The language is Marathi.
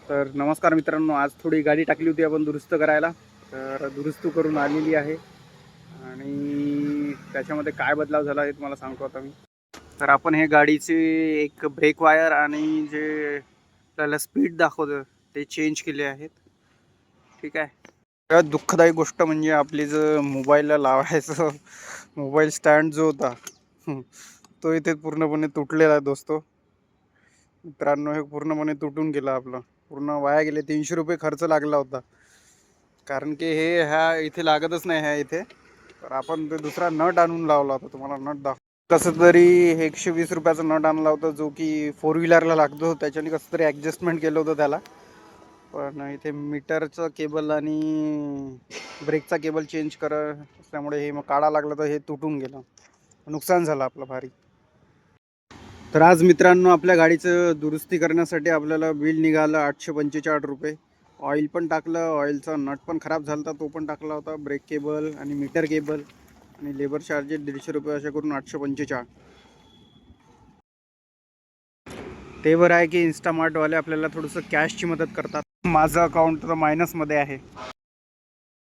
तर नमस्कार मित्रांनो, आज थोडी गाडी टाकली होती आपण दुरुस्त करायला. तर दुरुस्त करून आलेली आहे आणि त्याच्यामध्ये काय बदलाव झाला हे तुम्हाला सांगतो आता मी. तर आपण हे गाडीची एक ब्रेक वायर आणि जे आपल्याला स्पीड दाखवतं ते चेंज केले आहेत. ठीक आहे. सगळ्यात दुःखदायी गोष्ट म्हणजे आपली जो मोबाईलला लावायचं मोबाईल स्टँड जो होता तो इथे पूर्णपणे तुटलेला आहे दोस्तो. मित्रांनो, हे पूर्णपणे तुटून गेलं, आपलं पूर्ण वाया गेले. 300 रुपये खर्च लागला होता, कारण की हे ह्या इथे लागतच नाही ह्या इथे. तर आपण ते दुसरा नट आणून लावला होता, तुम्हाला नट दाखव. कसं तरी 120 रुपयाचा नट आणला होता, जो की 4 व्हीलरला लागतो. त्याच्याने कसं तरी ॲडजस्टमेंट केलं होतं त्याला. पण इथे मीटरचं केबल आणि ब्रेकचा केबल चेंज असल्यामुळे हे मग काढा लागलं, तर हे तुटून गेलं. नुकसान झालं आपलं भारी. तर आज मित्रांनो, आपल्या गाडीचं दुरुस्ती करण्यासाठी आपल्याला बिल निघालं 845 रुपये. ऑइल पण टाकलं, ऑइलचा नट पण खराब झाला होता, तो पण टाकला होता. ब्रेक केबल आणि मीटर केबल आणि लेबर चार्जेस 150 रुपये, असे करून 845. ते बरं आहे की इन्स्टामार्टवाले आपल्याला थोडंसं कॅशची मदत करतात. माझं अकाउंट तर मायनसमध्ये आहे.